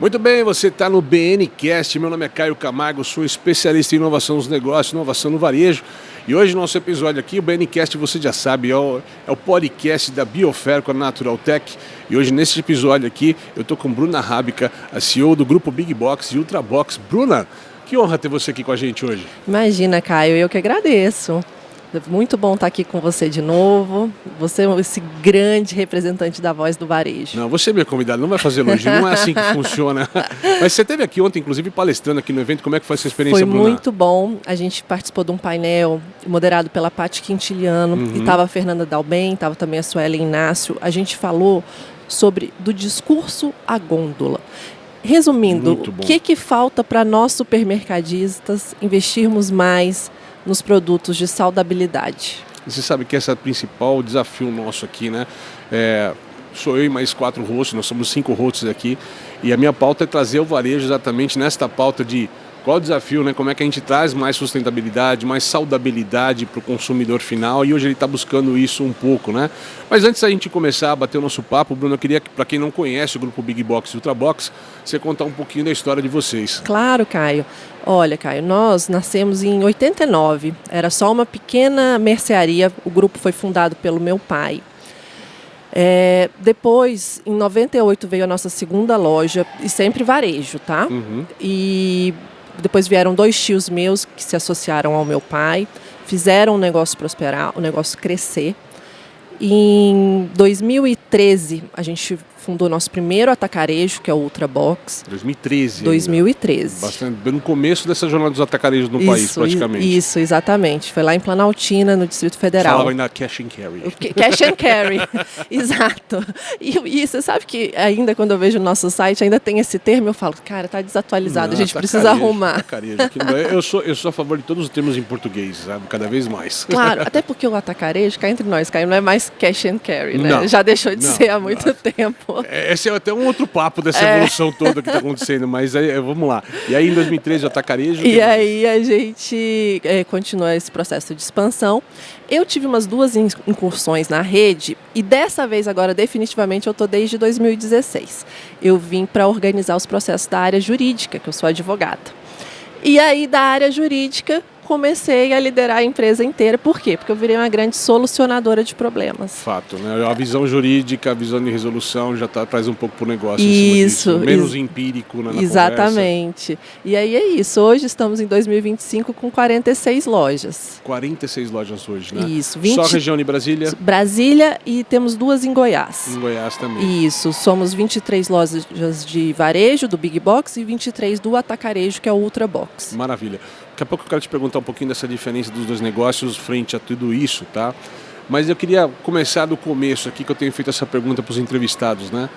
Muito bem, você está no BNcast, meu nome é Caio Camargo, sou especialista em inovação nos negócios, inovação no varejo. E hoje nosso episódio aqui, o BNcast, você já sabe, é o podcast da Biofer com a Naturaltech. E hoje nesse episódio aqui, eu estou com Bruna Rábica, a CEO do grupo Big Box e Ultrabox. Bruna, que honra ter você aqui com a gente hoje. Imagina, Caio, eu que agradeço. Muito bom estar aqui com você de novo. Você é esse grande representante da voz do varejo. Não, você é minha convidada, não vai fazer elogio, não é assim que funciona. Mas você esteve aqui ontem, inclusive, palestrando aqui no evento. Como é que foi essa experiência, Bruna? Foi muito bom. A gente participou de um painel moderado pela Paty Quintiliano. E estava a Fernanda Dalben, estava também a Suelen Inácio. A gente falou sobre do discurso à gôndola. Resumindo, o que falta para nós supermercadistas investirmos mais nos produtos de saudabilidade? Você sabe que esse é o principal desafio nosso aqui, né? Sou eu e mais 4 hosts, nós somos 5 hosts aqui, e a minha pauta é trazer o varejo exatamente nesta pauta de qual o desafio, né? Como é que a gente traz mais sustentabilidade, mais saudabilidade para o consumidor final, e hoje ele está buscando isso um pouco, né? Mas antes da gente começar a bater o nosso papo, Bruno, eu queria que, para quem não conhece o grupo Big Box e Ultrabox, você contar um pouquinho da história de vocês. Claro, Caio. Olha, Caio, nós nascemos em 89, era só uma pequena mercearia, o grupo foi fundado pelo meu pai. Depois, em 98, veio a nossa segunda loja, e sempre varejo, tá? E depois vieram 2 tios meus que se associaram ao meu pai, fizeram o negócio prosperar, o negócio crescer. Em 2013, a gente fundou nosso primeiro atacarejo, que é o Ultrabox. 2013. 2013. Bastante, no começo dessa jornada dos atacarejos no país, praticamente. Isso, exatamente. Foi lá em Planaltina, no Distrito Federal. Falava ainda cash and carry. Cash and carry, exato. E você sabe que ainda quando eu vejo o nosso site, ainda tem esse termo, eu falo, cara, tá desatualizado, a gente precisa arrumar. Atacarejo. Eu sou a favor de todos os termos em português, sabe? Cada vez mais. Claro, até porque o atacarejo, cá entre nós, Caio, não é mais cash and carry, né? Não, já deixou de ser há muito tempo. Esse é até um outro papo dessa evolução toda que está acontecendo, mas vamos lá. E aí em 2013 o atacarejo... E aí a gente continua esse processo de expansão. Eu tive umas 2 incursões na rede e dessa vez agora definitivamente eu estou desde 2016. Eu vim para organizar os processos da área jurídica, que eu sou advogada. E aí da área jurídica comecei a liderar a empresa inteira. Por quê? Porque eu virei uma grande solucionadora de problemas. Fato, né? A visão jurídica, a visão de resolução já traz um pouco para o negócio. Isso. Menos empírico na exatamente. Conversa. E aí é isso. Hoje estamos em 2025 com 46 lojas. 46 lojas hoje, né? Isso. Só região de Brasília? Brasília e temos 2 em Goiás. Em Goiás também. Isso. Somos 23 lojas de varejo do Big Box e 23 do atacarejo, que é o Ultrabox. Maravilha. Daqui a pouco eu quero te perguntar um pouquinho dessa diferença dos 2 negócios frente a tudo isso, tá? Mas eu queria começar do começo aqui, que eu tenho feito essa pergunta para os entrevistados, né?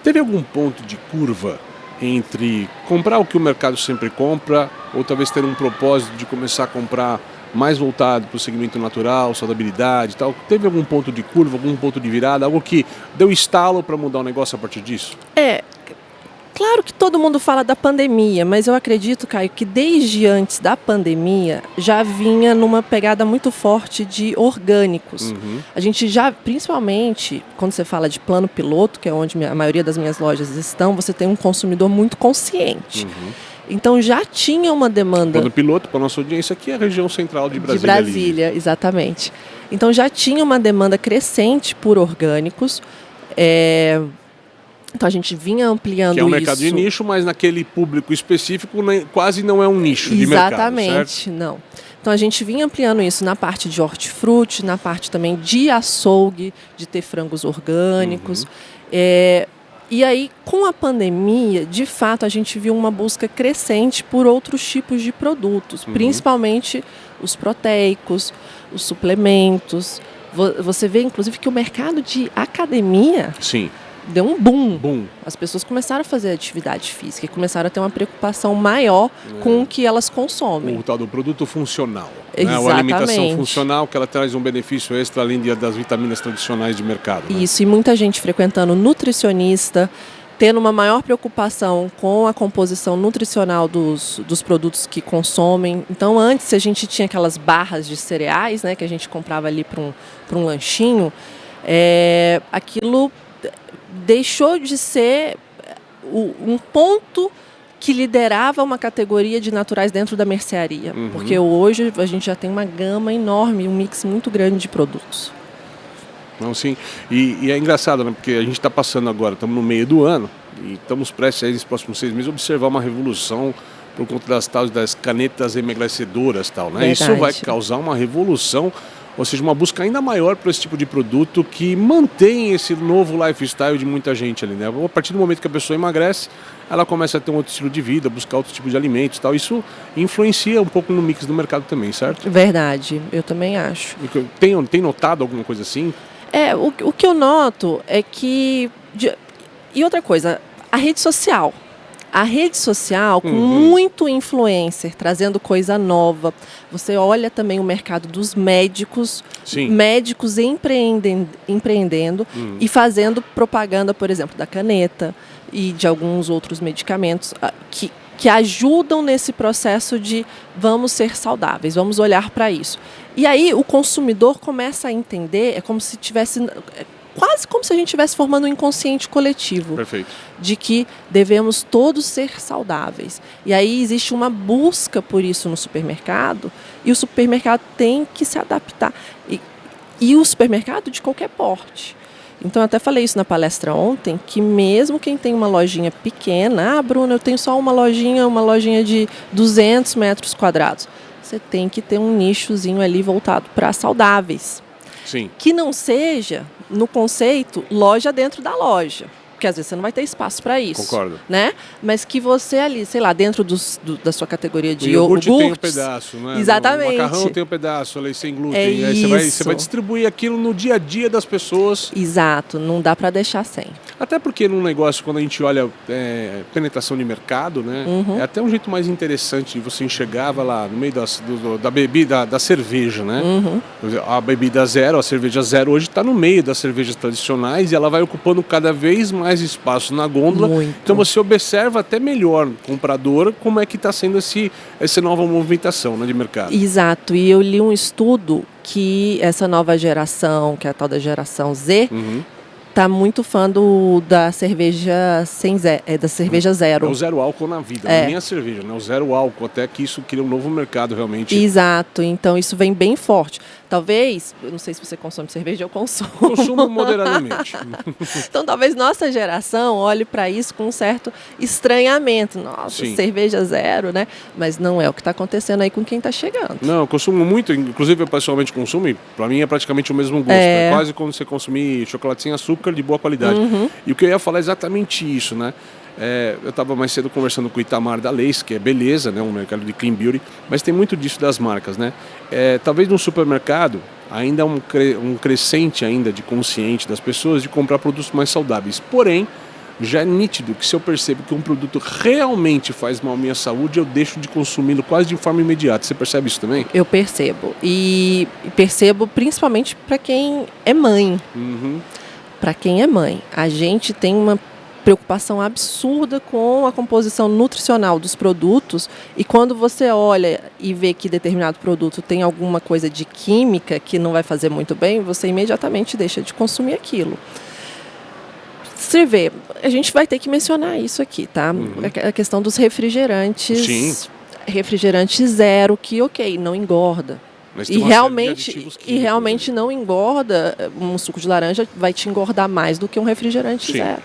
Teve algum ponto de curva entre comprar o que o mercado sempre compra ou talvez ter um propósito de começar a comprar mais voltado para o segmento natural, saudabilidade e tal? Teve algum ponto de curva, algum ponto de virada, algo que deu estalo para mudar o negócio a partir disso? Claro que todo mundo fala da pandemia, mas eu acredito, Caio, que desde antes da pandemia já vinha numa pegada muito forte de orgânicos. A gente já, principalmente, quando você fala de plano piloto, que é onde a maioria das minhas lojas estão, você tem um consumidor muito consciente. Então já tinha uma demanda... Plano piloto, para a nossa audiência aqui, é a região central de Brasília. De Brasília, exatamente. Então já tinha uma demanda crescente por orgânicos. Então a gente vinha ampliando isso. Que é um mercado de nicho, mas naquele público específico quase não é um nicho de mercado, exatamente, não. Então a gente vinha ampliando isso na parte de hortifruti, na parte também de açougue, de ter frangos orgânicos. E aí, com a pandemia, de fato, a gente viu uma busca crescente por outros tipos de produtos, principalmente os proteicos, os suplementos. Você vê, inclusive, que o mercado de academia... Sim. Deu um boom. As pessoas começaram a fazer atividade física e começaram a ter uma preocupação maior com o que elas consomem. O tal do produto funcional. Exatamente. Né? A alimentação funcional, que ela traz um benefício extra além das vitaminas tradicionais de mercado. Né? Isso, e muita gente frequentando nutricionista, tendo uma maior preocupação com a composição nutricional dos produtos que consomem. Então, antes a gente tinha aquelas barras de cereais, né, que a gente comprava ali para um lanchinho. Aquilo deixou de ser um ponto que liderava uma categoria de naturais dentro da mercearia. Porque hoje a gente já tem uma gama enorme, um mix muito grande de produtos. Não, sim. E é engraçado, né? Porque a gente está passando agora, estamos no meio do ano, e estamos prestes aí, nos próximos 6 meses, observar uma revolução por conta das canetas emagrecedoras e tal, né? Isso vai causar uma revolução, ou seja, uma busca ainda maior por esse tipo de produto que mantém esse novo lifestyle de muita gente ali, né? A partir do momento que a pessoa emagrece, ela começa a ter um outro estilo de vida, buscar outro tipo de alimentos e tal. Isso influencia um pouco no mix do mercado também, certo? Verdade, eu também acho. Tem notado alguma coisa assim? O que eu noto é que... E outra coisa, a rede social. A rede social, com muito influencer, trazendo coisa nova. Você olha também o mercado dos médicos, médicos empreendendo e fazendo propaganda, por exemplo, da caneta e de alguns outros medicamentos que ajudam nesse processo de vamos ser saudáveis, vamos olhar para isso. E aí o consumidor começa a entender, é como se tivesse... quase como se a gente estivesse formando um inconsciente coletivo. Perfeito. De que devemos todos ser saudáveis. E aí existe uma busca por isso no supermercado, e o supermercado tem que se adaptar. E o supermercado de qualquer porte. Então eu até falei isso na palestra ontem, que mesmo quem tem uma lojinha pequena, Bruna, eu tenho só uma lojinha de 200 metros quadrados. Você tem que ter um nichozinho ali voltado para saudáveis. Sim. Que não seja, no conceito, loja dentro da loja. Porque às vezes você não vai ter espaço para isso. Concordo. Né? Mas que você ali, sei lá, dentro da sua categoria de iogurte tem um pedaço, né? Exatamente. O macarrão tem um pedaço, ali sem glúten. É aí você vai distribuir aquilo no dia a dia das pessoas. Exato, não dá para deixar sem. Até porque num negócio, quando a gente olha penetração de mercado, né? É até um jeito mais interessante. Você enxergava lá no meio da bebida, da cerveja, né? A bebida zero, a cerveja zero hoje está no meio das cervejas tradicionais e ela vai ocupando cada vez mais espaço na gôndola. Muito. Então você observa até melhor, comprador, como é que está sendo essa nova movimentação, né, de mercado. Exato, e eu li um estudo que essa nova geração, que é a tal da geração Z, tá muito fã da cerveja da cerveja zero. É o zero álcool na vida, nem a cerveja, né? O zero álcool, até que isso cria um novo mercado realmente. Exato, então isso vem bem forte. Talvez, eu não sei se você consome cerveja, eu consumo. Consumo moderadamente. Então talvez nossa geração olhe para isso com um certo estranhamento. Nossa, cerveja zero, né? Mas não é o que está acontecendo aí com quem está chegando. Não, eu consumo muito, inclusive eu pessoalmente consumo, e para mim é praticamente o mesmo gosto. É quase como você consumir chocolate sem açúcar de boa qualidade. E o que eu ia falar é exatamente isso, né? Eu estava mais cedo conversando com o Itamar da Lace, que é beleza, né? Um mercado de clean beauty, mas tem muito disso das marcas, né? Talvez no supermercado ainda um crescente ainda de consciente das pessoas de comprar produtos mais saudáveis. Porém, já é nítido que se eu percebo que um produto realmente faz mal à minha saúde, eu deixo de consumi-lo quase de forma imediata. Você percebe isso também? Eu percebo. E percebo principalmente para quem é mãe. Para quem é mãe. A gente tem uma preocupação absurda com a composição nutricional dos produtos, e quando você olha e vê que determinado produto tem alguma coisa de química que não vai fazer muito bem, você imediatamente deixa de consumir aquilo. Você vê, a gente vai ter que mencionar isso aqui, tá? A questão dos refrigerantes. Sim. Refrigerante zero, que não engorda. E realmente não engorda. Um suco de laranja vai te engordar mais do que um refrigerante zero.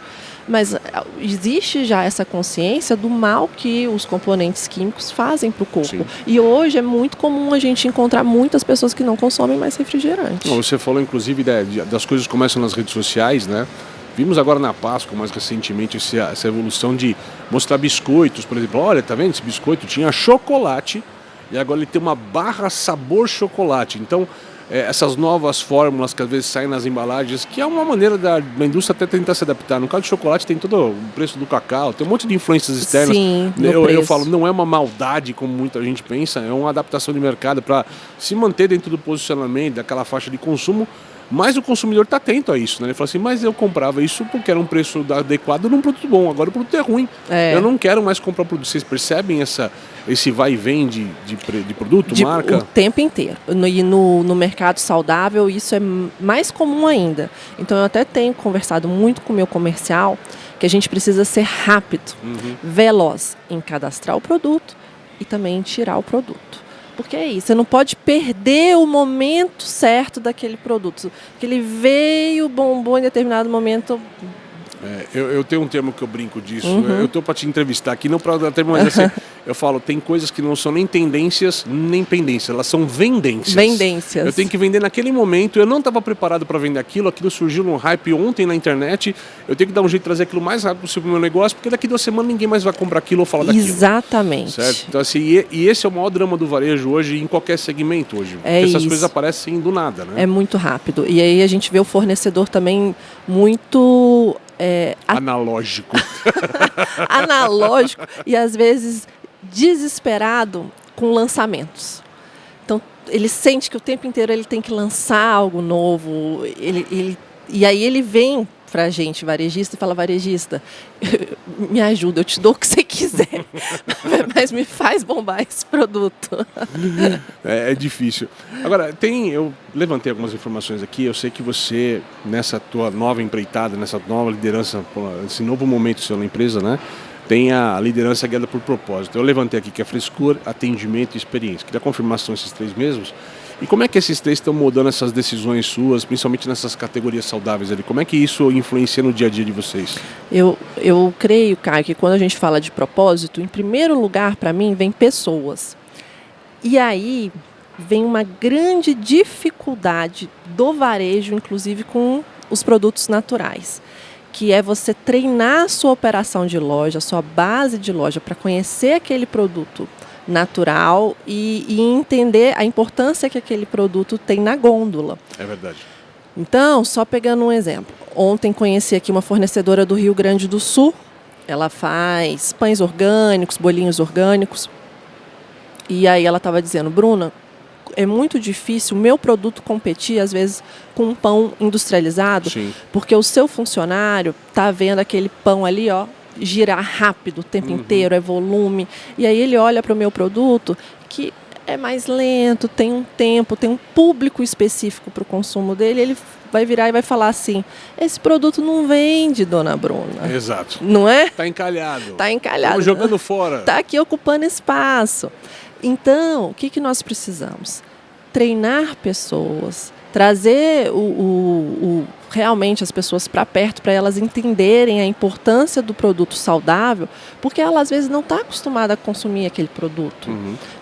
Mas existe já essa consciência do mal que os componentes químicos fazem para o corpo. Sim. E hoje é muito comum a gente encontrar muitas pessoas que não consomem mais refrigerante. Você falou, inclusive, das coisas que começam nas redes sociais, né? Vimos agora na Páscoa, mais recentemente, essa evolução de mostrar biscoitos, por exemplo. Olha, tá vendo esse biscoito? Tinha chocolate e agora ele tem uma barra sabor chocolate. Então, essas novas fórmulas que às vezes saem nas embalagens, que é uma maneira da indústria até tentar se adaptar. No caso do chocolate tem todo o preço do cacau, tem um monte de influências externas. Sim, eu falo, não é uma maldade como muita gente pensa, é uma adaptação de mercado para se manter dentro do posicionamento, daquela faixa de consumo, Mas o consumidor está atento a isso, né? Ele fala assim, mas eu comprava isso porque era um preço adequado num produto bom, agora o produto é ruim. Eu não quero mais comprar o produto. Vocês percebem esse vai e vem de produto, marca? O tempo inteiro. E no mercado saudável isso é mais comum ainda. Então eu até tenho conversado muito com o meu comercial que a gente precisa ser rápido, veloz em cadastrar o produto e também em tirar o produto. Porque é isso, você não pode perder o momento certo daquele produto. Que ele veio, bombou em determinado momento. Eu tenho um termo que eu brinco disso. Eu estou para te entrevistar aqui, não para termo, mas assim, eu falo, tem coisas que não são nem tendências, nem pendências, elas são vendências. Vendências. Eu tenho que vender naquele momento, eu não estava preparado para vender aquilo surgiu num hype ontem na internet, eu tenho que dar um jeito de trazer aquilo o mais rápido possível pro meu negócio, porque daqui 2 semanas ninguém mais vai comprar aquilo ou falar daquilo. Exatamente. Certo? Então assim, e esse é o maior drama do varejo hoje, em qualquer segmento hoje. Porque essas coisas aparecem do nada, né? É muito rápido. E aí a gente vê o fornecedor também muito... analógico. Analógico e às vezes desesperado com lançamentos. Então ele sente que o tempo inteiro ele tem que lançar algo novo. E aí ele vem pra gente, varejista, e fala, varejista, me ajuda, eu te dou o que você quiser, mas me faz bombar esse produto. É difícil. Agora, eu levantei algumas informações aqui, eu sei que você, nessa tua nova empreitada, nessa nova liderança, esse novo momento seu na empresa, né, tem a liderança guiada por propósito. Eu levantei aqui que é frescor, atendimento e experiência. Queria confirmar se são esses 3 mesmos. E como é que esses 3 estão mudando essas decisões suas, principalmente nessas categorias saudáveis ali? Como é que isso influencia no dia a dia de vocês? Eu creio, Caio, que quando a gente fala de propósito, em primeiro lugar, para mim, vem pessoas. E aí vem uma grande dificuldade do varejo, inclusive com os produtos naturais, que é você treinar a sua operação de loja, a sua base de loja, para conhecer aquele produto natural e entender a importância que aquele produto tem na gôndola. É verdade. Então, só pegando um exemplo. Ontem conheci aqui uma fornecedora do Rio Grande do Sul. Ela faz pães orgânicos, bolinhos orgânicos. E aí ela estava dizendo, Bruna, é muito difícil o meu produto competir, às vezes, com um pão industrializado. Sim. Porque o seu funcionário está vendo aquele pão ali, ó, girar rápido o tempo inteiro, é volume. E aí ele olha para o meu produto que é mais lento, tem um tempo, tem um público específico para o consumo dele, ele vai virar e vai falar assim, esse produto não vende, dona Bruna. Exato. Não é? Está encalhado. Está encalhado. Estamos jogando fora. Está aqui ocupando espaço. Então, o que nós precisamos? Treinar pessoas, trazer realmente as pessoas para perto, para elas entenderem a importância do produto saudável, porque ela às vezes não está acostumada a consumir aquele produto.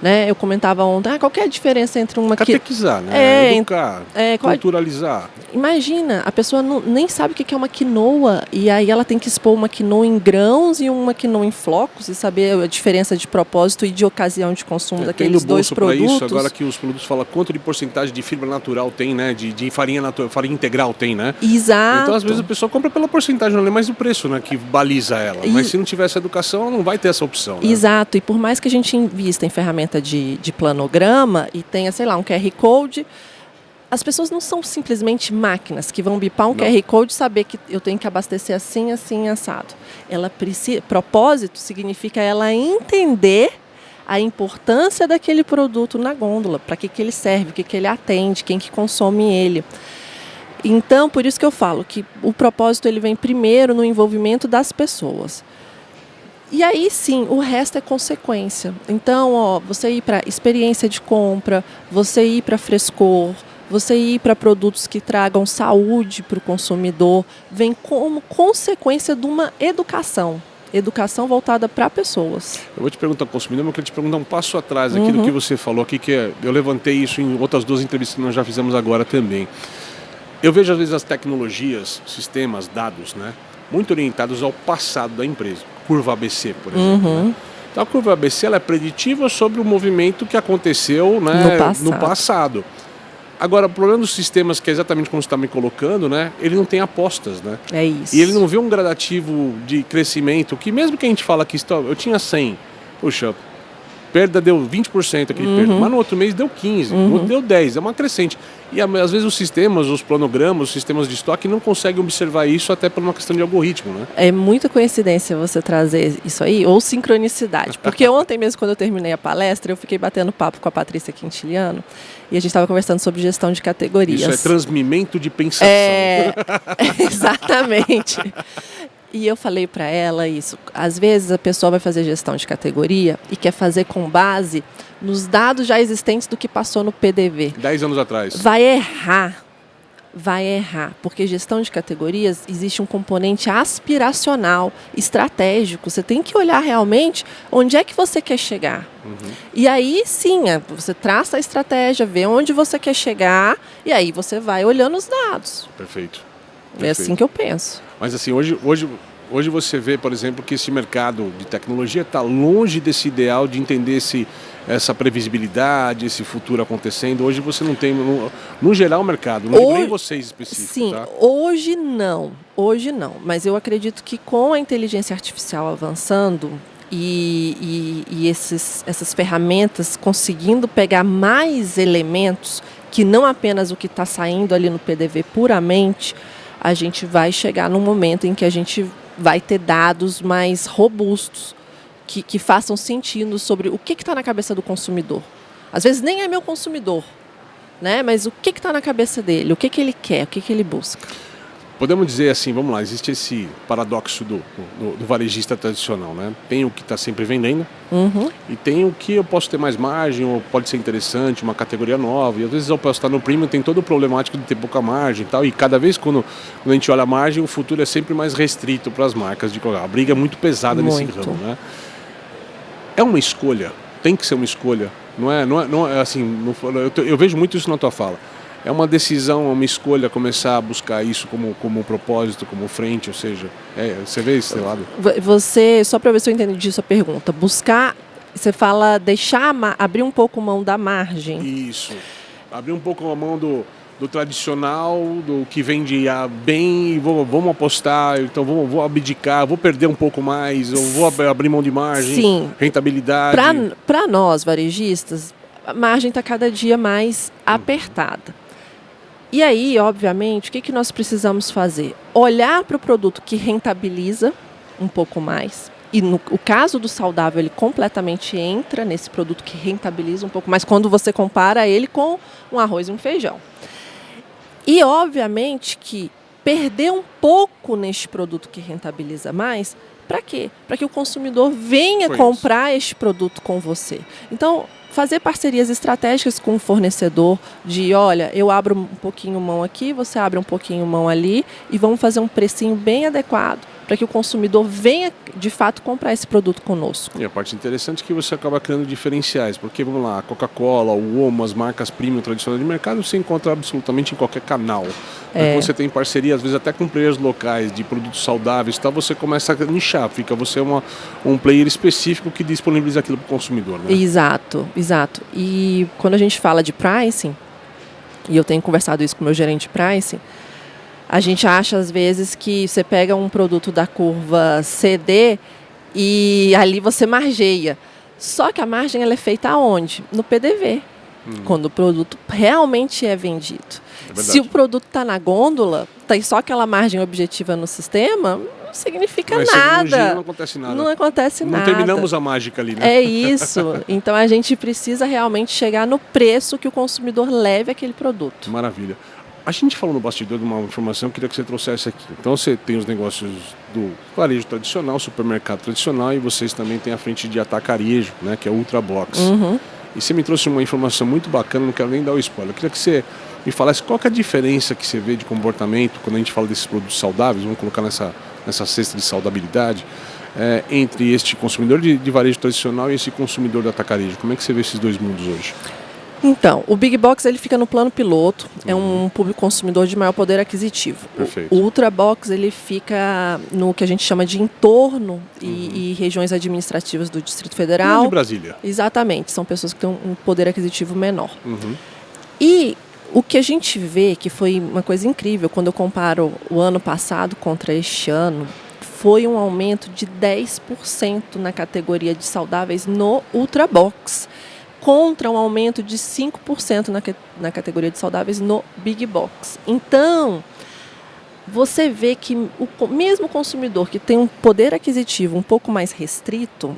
Né? Eu comentava ontem, qual que é a diferença entre uma... Catequizar, né? Educar, culturalizar. Imagina, a pessoa nem sabe o que é uma quinoa, e aí ela tem que expor uma quinoa em grãos e uma quinoa em flocos, e saber a diferença de propósito e de ocasião de consumo daqueles dois produtos. Isso, agora que os produtos falam quanto de porcentagem de fibra natural tem, né? De farinha integral tem, né? Exato. Então, às vezes, a pessoa compra pela porcentagem, não é mais do preço, né, que baliza ela. Mas se não tiver essa educação, ela não vai ter essa opção. Né? Exato. E por mais que a gente invista em ferramenta de planograma e tenha, sei lá, um QR Code, as pessoas não são simplesmente máquinas que vão bipar um QR Code e saber que eu tenho que abastecer assim, assim, assado. Ela precisa... Propósito significa ela entender a importância daquele produto na gôndola, para que ele serve, o que ele atende, quem que consome ele. Então, por isso que eu falo que o propósito ele vem primeiro no envolvimento das pessoas. E aí sim, o resto é consequência. Então, ó, você ir para experiência de compra, você ir para frescor, você ir para produtos que tragam saúde para o consumidor, vem como consequência de uma educação. Educação voltada para pessoas. Eu vou te perguntar, consumidor, mas eu queria te perguntar um passo atrás aqui do que você falou aqui, que eu levantei isso em outras 2 entrevistas que nós já fizemos agora também. Eu vejo, às vezes, as tecnologias, sistemas, dados, né, muito orientados ao passado da empresa. Curva ABC, por exemplo. Né? Então, a curva ABC ela é preditiva sobre o movimento que aconteceu, né, no passado. Agora, o problema dos sistemas, que é exatamente como você está me colocando, né, ele não tem apostas. Né? É isso. E ele não vê um gradativo de crescimento, que mesmo que a gente fala que eu tinha 100, puxa, perda deu 20% aquele perda, mas no outro mês deu 15%, no outro deu 10%, é uma crescente. E às vezes os sistemas, os planogramas, os sistemas de estoque não conseguem observar isso até por uma questão de algoritmo, né? É muita coincidência você trazer isso aí, ou sincronicidade. Porque ontem mesmo, quando eu terminei a palestra, eu fiquei batendo papo com a Patrícia Quintiliano e a gente estava conversando sobre gestão de categorias. Isso é transmimento de pensação. Exatamente. E eu falei para ela isso. Às vezes a pessoa vai fazer gestão de categoria e quer fazer com base nos dados já existentes do que passou no PDV. 10 anos atrás. Vai errar, porque gestão de categorias existe um componente aspiracional, estratégico. Você tem que olhar realmente onde é que você quer chegar. E aí sim, você traça a estratégia, vê onde você quer chegar e aí você vai olhando os dados. Perfeito. É assim que eu penso. Mas assim, hoje você vê, por exemplo, que esse mercado de tecnologia está longe desse ideal de entender essa previsibilidade, esse futuro acontecendo. Hoje você não tem, no geral, o mercado, não digo nem vocês específicos. Sim, tá? hoje não, mas eu acredito que com a inteligência artificial avançando e essas ferramentas conseguindo pegar mais elementos que não apenas o que está saindo ali no PDV puramente, a gente vai chegar num momento em que a gente vai ter dados mais robustos, que façam sentido sobre o que está na cabeça do consumidor. Às vezes nem é meu consumidor, né? Mas o que está na cabeça dele, o que ele quer, o que ele busca. Podemos dizer assim, vamos lá, existe esse paradoxo do varejista tradicional, né? Tem o que está sempre vendendo e tem o que eu posso ter mais margem, ou pode ser interessante, uma categoria nova. E às vezes eu posso estar no premium, tem todo o problemático de ter pouca margem e tal. E cada vez quando a gente olha a margem, o futuro é sempre mais restrito para as marcas de colocar. A briga é muito pesada nesse ramo, né? É uma escolha, tem que ser uma escolha. Não é assim, eu vejo muito isso na tua fala. É uma decisão, é uma escolha começar a buscar isso como propósito, como frente, ou seja, você vê esse lado? Você, só para ver se eu entendi sua pergunta, buscar, você fala abrir um pouco mão da margem. Isso, abrir um pouco a mão do tradicional, do que vende bem, e vamos apostar, então vou abdicar, vou perder um pouco mais, ou vou abrir mão de margem, sim, rentabilidade. Para nós, varejistas, a margem está cada dia mais apertada. E aí, obviamente, o que nós precisamos fazer? Olhar para o produto que rentabiliza um pouco mais. E no caso do saudável, ele completamente entra nesse produto que rentabiliza um pouco mais quando você compara ele com um arroz e um feijão. E, obviamente, que perder um pouco neste produto que rentabiliza mais, para quê? Para que o consumidor venha comprar este produto com você. Então, fazer parcerias estratégicas com o fornecedor de, olha, eu abro um pouquinho mão aqui, você abre um pouquinho mão ali e vamos fazer um precinho bem adequado para que o consumidor venha, de fato, comprar esse produto conosco. E a parte interessante é que você acaba criando diferenciais, porque, vamos lá, a Coca-Cola, o Omo, as marcas premium tradicionais de mercado, você encontra absolutamente em qualquer canal. Quando você tem parceria, às vezes até com players locais de produtos saudáveis, tá, você começa a nichar, você é um player específico que disponibiliza aquilo para o consumidor. Né? Exato. E quando a gente fala de pricing, e eu tenho conversado isso com o meu gerente de pricing, a gente acha às vezes que você pega um produto da curva CD e ali você margeia. Só que a margem ela é feita aonde? No PDV, quando o produto realmente é vendido. Se o produto está na gôndola, tem só aquela margem objetiva no sistema, não significa nada. Não acontece nada. Não acontece nada. Não terminamos a mágica ali, né? É isso. Então a gente precisa realmente chegar no preço que o consumidor leve aquele produto. Maravilha. A gente falou no bastidor de uma informação que eu queria que você trouxesse aqui. Então você tem os negócios do varejo tradicional, supermercado tradicional, e vocês também têm a frente de atacarejo, né, que é o Ultrabox. E você me trouxe uma informação muito bacana, não quero nem dar o spoiler. Eu queria que você me falasse qual que é a diferença que você vê de comportamento quando a gente fala desses produtos saudáveis, vamos colocar nessa cesta de saudabilidade, entre este consumidor de varejo tradicional e esse consumidor de atacarejo. Como é que você vê esses dois mundos hoje? Então, o Big Box ele fica no plano piloto, é um público consumidor de maior poder aquisitivo. Perfeito. O Ultra Box ele fica no que a gente chama de entorno e regiões administrativas do Distrito Federal. De Brasília. Exatamente, são pessoas que têm um poder aquisitivo menor. E o que a gente vê, que foi uma coisa incrível, quando eu comparo o ano passado contra este ano, foi um aumento de 10% na categoria de saudáveis no Ultrabox, contra um aumento de 5% na categoria de saudáveis no Big Box. Então, você vê que o mesmo consumidor que tem um poder aquisitivo um pouco mais restrito,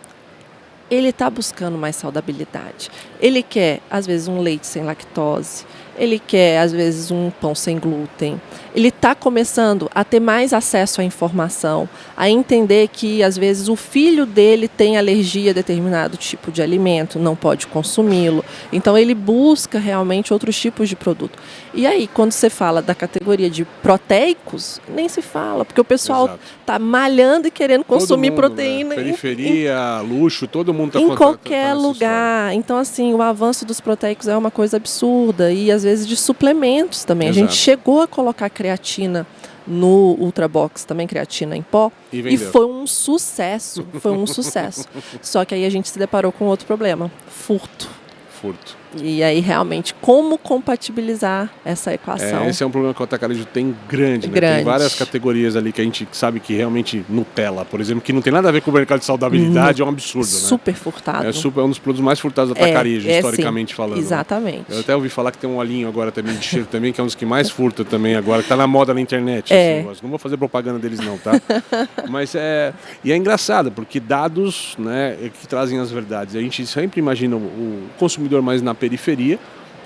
ele está buscando mais saudabilidade. Ele quer, às vezes, um leite sem lactose, ele quer, às vezes, um pão sem glúten. Ele está começando a ter mais acesso à informação, a entender que, às vezes, o filho dele tem alergia a determinado tipo de alimento, não pode consumi-lo. Então, ele busca realmente outros tipos de produto. E aí, quando você fala da categoria de proteicos, nem se fala, porque o pessoal está malhando e querendo consumir mundo, proteína. Né? Periferia, luxo, todo mundo está em qualquer lugar. Então, assim, o avanço dos proteicos é uma coisa absurda. E, às vezes, de suplementos também. Exato. A gente chegou a colocar creatina no Ultrabox, também creatina em pó, e foi um sucesso. Foi um sucesso. Só que aí a gente se deparou com outro problema: furto. E aí, realmente, como compatibilizar essa equação? Esse é um problema que o atacarejo tem grande, né? Tem várias categorias ali que a gente sabe que realmente Nutella, por exemplo, que não tem nada a ver com o mercado de saudabilidade, é um absurdo, super furtado. É um dos produtos mais furtados do atacarejo, historicamente sim, falando. Exatamente. Né? Eu até ouvi falar que tem um olhinho agora também de cheiro também, que é um dos que mais furta também agora, que tá na moda na internet. Assim, não vou fazer propaganda deles não, tá? Mas e é engraçado, porque dados, né, que trazem as verdades. A gente sempre imagina o consumidor mais na periferia,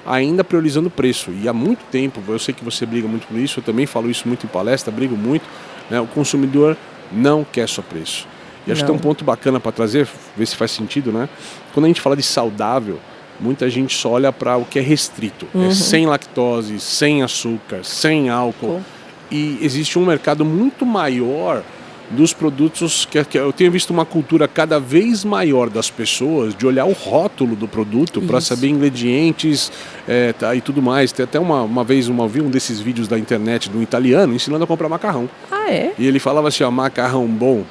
ainda priorizando o preço. E há muito tempo, eu sei que você briga muito por isso, eu também falo isso muito em palestra, brigo muito, né? O consumidor não quer só preço. E acho que tem um ponto bacana para trazer, ver se faz sentido, né? Quando a gente fala de saudável, muita gente só olha para o que é restrito. É sem lactose, sem açúcar, sem álcool. E existe um mercado muito maior dos produtos, que eu tenho visto uma cultura cada vez maior das pessoas de olhar o rótulo do produto para saber ingredientes e tudo mais. Tem até uma vez vi um desses vídeos da internet de um italiano ensinando a comprar macarrão. E ele falava assim, macarrão bom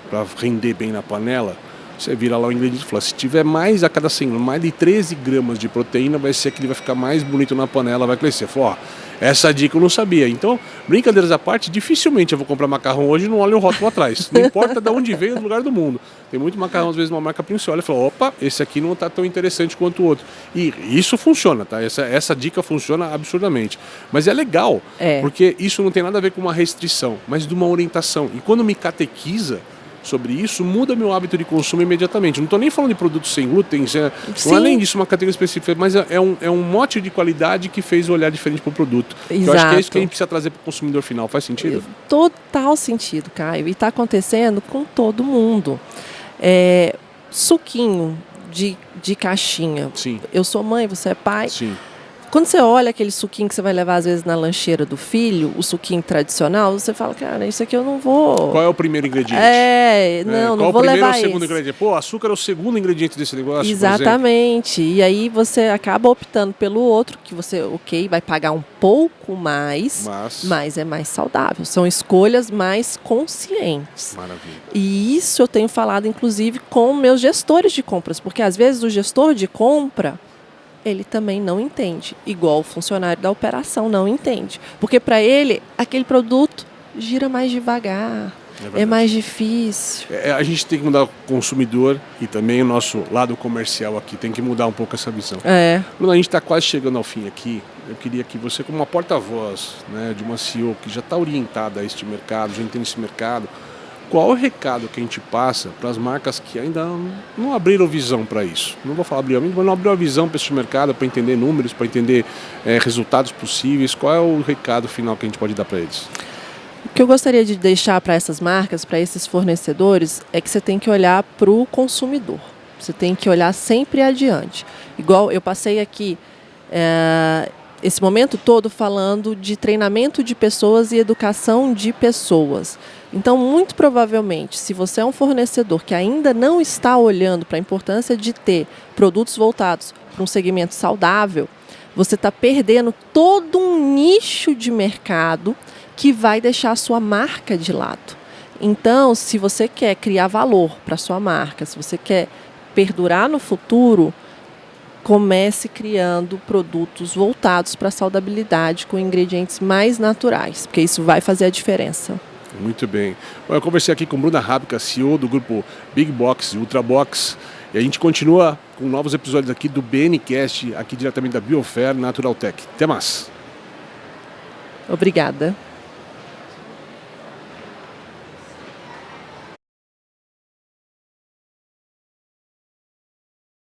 para render bem na panela, você vira lá o ingrediente e fala, se tiver mais a cada 100 mais de 13 gramas de proteína, vai ser que ele vai ficar mais bonito na panela, vai crescer. Falou, essa dica eu não sabia. Então, brincadeiras à parte, dificilmente eu vou comprar macarrão hoje e não olho o rótulo atrás. Não importa de onde veio, do lugar do mundo. Tem muito macarrão, às vezes, uma marca premium, você olha e fala, opa, esse aqui não está tão interessante quanto o outro. E isso funciona, tá? Essa dica funciona absurdamente. Mas é legal, porque isso não tem nada a ver com uma restrição, mas de uma orientação. E quando me catequiza sobre isso, muda meu hábito de consumo imediatamente. Não estou nem falando de produtos sem glúten, não é nem disso uma categoria específica, mas é um mote de qualidade que fez olhar diferente para o produto. Eu acho que é isso que a gente precisa trazer para o consumidor final. Faz sentido? Total sentido, Caio. E está acontecendo com todo mundo. Suquinho de caixinha. Sim. Eu sou mãe, você é pai. Sim. Quando você olha aquele suquinho que você vai levar, às vezes, na lancheira do filho, o suquinho tradicional, você fala, cara, isso aqui eu não vou... Qual é o primeiro ingrediente? Não vou levar esse. Qual o primeiro ou o segundo ingrediente? Pô, açúcar é o segundo ingrediente desse negócio, exatamente. E aí você acaba optando pelo outro, que você, vai pagar um pouco mais, mas é mais saudável. São escolhas mais conscientes. Maravilha. E isso eu tenho falado, inclusive, com meus gestores de compras, porque às vezes o gestor de compra, ele também não entende, igual o funcionário da operação não entende. Porque para ele, aquele produto gira mais devagar, é mais difícil. A gente tem que mudar o consumidor e também o nosso lado comercial aqui, tem que mudar um pouco essa visão. Bruno, a gente está quase chegando ao fim aqui. Eu queria que você, como uma porta-voz, né, de uma CEO que já está orientada a este mercado, já entende esse mercado, qual é o recado que a gente passa para as marcas que ainda não abriram visão para isso? Não vou falar abrir, mas não abriu a visão para esse mercado, para entender números, para entender resultados possíveis. Qual é o recado final que a gente pode dar para eles? O que eu gostaria de deixar para essas marcas, para esses fornecedores, é que você tem que olhar para o consumidor. Você tem que olhar sempre adiante. Igual eu passei aqui esse momento todo falando de treinamento de pessoas e educação de pessoas. Então, muito provavelmente, se você é um fornecedor que ainda não está olhando para a importância de ter produtos voltados para um segmento saudável, você está perdendo todo um nicho de mercado que vai deixar a sua marca de lado. Então, se você quer criar valor para a sua marca, se você quer perdurar no futuro, comece criando produtos voltados para a saudabilidade com ingredientes mais naturais, porque isso vai fazer a diferença. Muito bem. Bom, eu conversei aqui com Bruna Rabka, CEO do grupo Big Box e Ultrabox, e a gente continua com novos episódios aqui do BNcast, aqui diretamente da Biofer Natural Tech. Até mais. Obrigada.